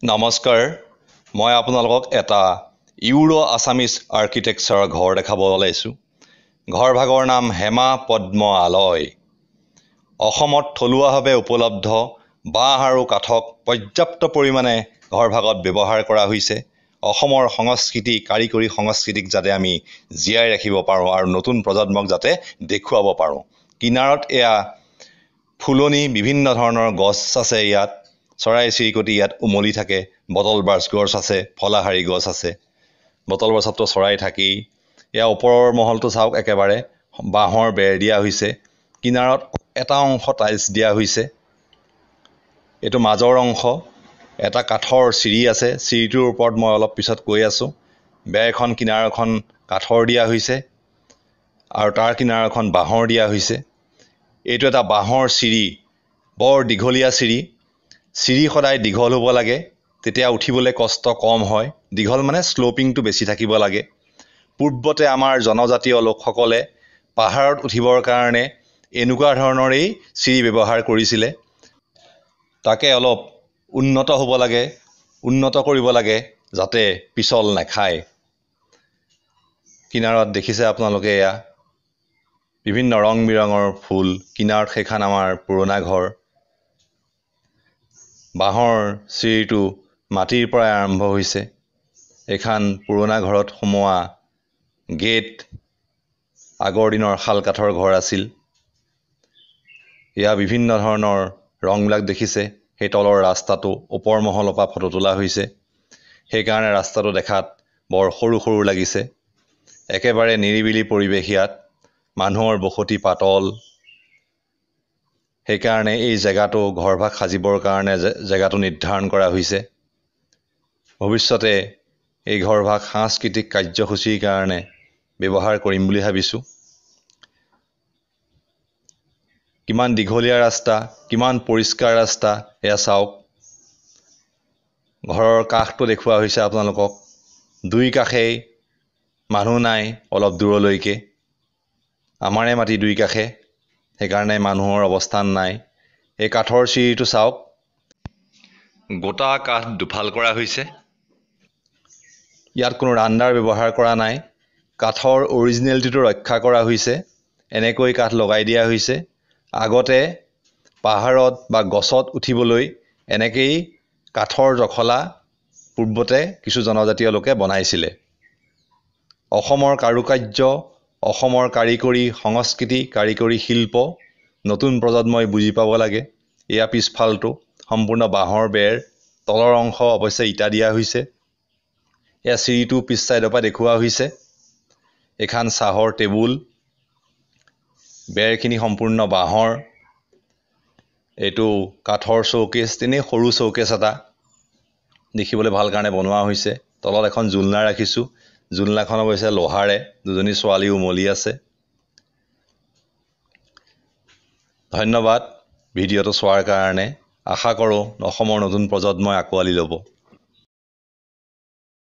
নমস্কাৰ মই আপোনালোকক এটা ইউৰো আছামিজ আৰ্কিটেক্সাৰৰ ঘৰ দেখাব ওলাইছোঁ। ঘৰভাগৰ নাম হেমা পদ্ম আলয়। অসমত থলুৱাভাৱে উপলব্ধ বাঁহ আৰু কাঠক পৰ্যাপ্ত পৰিমাণে ঘৰভাগত ব্যৱহাৰ কৰা হৈছে। অসমৰ সংস্কৃতি কাৰিকৰী সংস্কৃতিক যাতে আমি জীয়াই ৰাখিব পাৰোঁ আৰু নতুন প্ৰজন্মক যাতে দেখুৱাব পাৰোঁ। কিনাৰত এয়া ফুলনি বিভিন্ন ধৰণৰ গছ আছে। ইয়াত চৰাই চিৰিকটি ইয়াত উমলি থাকে। বটল বাছ গছ আছে, ফলাহাৰী গছ আছে। বটল বাছততো চৰাই থাকেই। এয়া ওপৰৰ মহলটো চাওক, একেবাৰে বাঁহৰ বেৰ দিয়া হৈছে। কিনাৰত এটা অংশ টাইলছ দিয়া হৈছে। এইটো মাজৰ অংশ। এটা কাঠৰ চিৰি আছে। চিৰিটোৰ ওপৰত মই অলপ পিছত কৈ আছোঁ। বেৰখন কিনাৰখন কাঠৰ দিয়া হৈছে আৰু তাৰ কিনাৰখন বাঁহৰ দিয়া হৈছে। এইটো এটা বাঁহৰ চিৰি, বৰ দীঘলীয়া চিৰি। চিৰি সদায় দীঘল হ'ব লাগে, তেতিয়া উঠিবলৈ কষ্ট কম হয়। দীঘল মানে শ্ল'পিংটো বেছি থাকিব লাগে। পূৰ্বতে আমাৰ জনজাতীয় লোকসকলে পাহাৰত উঠিবৰ কাৰণে এনেকুৱা ধৰণৰেই চিৰি ব্যৱহাৰ কৰিছিলে। তাকে অলপ উন্নত হ'ব লাগে, উন্নত কৰিব লাগে যাতে পিছল নাখায়। কিনাৰত দেখিছে আপোনালোকে এয়া বিভিন্ন ৰং বিৰঙৰ ফুল। কিনাৰত সেইখন আমাৰ পুৰণা ঘৰ। বাঁহৰ চিৰিটো মাটিৰ পৰাই আৰম্ভ হৈছে। এইখন পুৰণা ঘৰত সোমোৱা গেট। আগৰ দিনৰ শাল কাঠৰ ঘৰ আছিল। এয়া বিভিন্ন ধৰণৰ ৰংবিলাক দেখিছে। সেই তলৰ ৰাস্তাটো ওপৰ মহলৰ পৰা ফটো তোলা হৈছে। সেইকাৰণে ৰাস্তাটো দেখাত বৰ সৰু সৰু লাগিছে। একেবাৰে নিৰিবিলি পৰিৱেশ ইয়াত। মানুহৰ বসতি পাতল। সেইকাৰণে এই জেগাটো ঘৰভাগ সাজিবৰ কাৰণে জেগাটো নিৰ্ধাৰণ কৰা হৈছে। ভৱিষ্যতে এই ঘৰভাগ সাংস্কৃতিক কাৰ্যসূচীৰ কাৰণে ব্যৱহাৰ কৰিম বুলি ভাবিছোঁ। কিমান দীঘলীয়া ৰাস্তা, কিমান পৰিষ্কাৰ ৰাস্তা, এয়া চাওক। ঘৰৰ কাষটো দেখুওৱা হৈছে আপোনালোকক। দুই কাষেই মানুহ নাই অলপ দূৰলৈকে। আমাৰে মাটি দুই কাষে, সেইকাৰণে মানুহৰ অৱস্থান নাই। এই কাঠৰ চিৰিটো চাওক, গোটা কাঠ দুফাল কৰা হৈছে। ইয়াত কোনো ৰাণ্ডাৰ ব্যৱহাৰ কৰা নাই। কাঠৰ অৰিজিনেলিটিটো ৰক্ষা কৰা হৈছে। এনেকৈ কাঠ লগাই দিয়া হৈছে। আগতে পাহাৰত বা গছত উঠিবলৈ এনেকেই কাঠৰ জখলা পূৰ্বতে কিছু জনজাতীয় লোকে বনাইছিলে। অসমৰ কাৰুকাৰ্য, অসমৰ কাৰিকৰী সংস্কৃতি, কাৰিকৰী শিল্প নতুন প্ৰজন্মই বুজি পাব লাগে। এয়া পিছফালটো সম্পূৰ্ণ বাঁহৰ বেৰ। তলৰ অংশ অৱশ্যে ইটা দিয়া হৈছে। এয়া চিৰিটো পিছ চাইডৰ পৰা দেখুওৱা হৈছে। এইখন চাহৰ টেবুল। বেৰখিনি সম্পূৰ্ণ বাঁহৰ। এইটো কাঠৰ চৌকেছ, তেনেই সৰু চৌকেছ এটা। দেখিবলৈ ভাল কাৰণে বনোৱা হৈছে। তলত এখন জোলনা ৰাখিছোঁ। জোলনাখন অৱশ্যে লোহাৰে। দুজনী ছোৱালী উমলি আছে। ধন্যবাদ ভিডিঅ'টো চোৱাৰ কাৰণে। আশা কৰোঁ অসমৰ নতুন প্ৰজন্মই আঁকোৱালি ল'ব।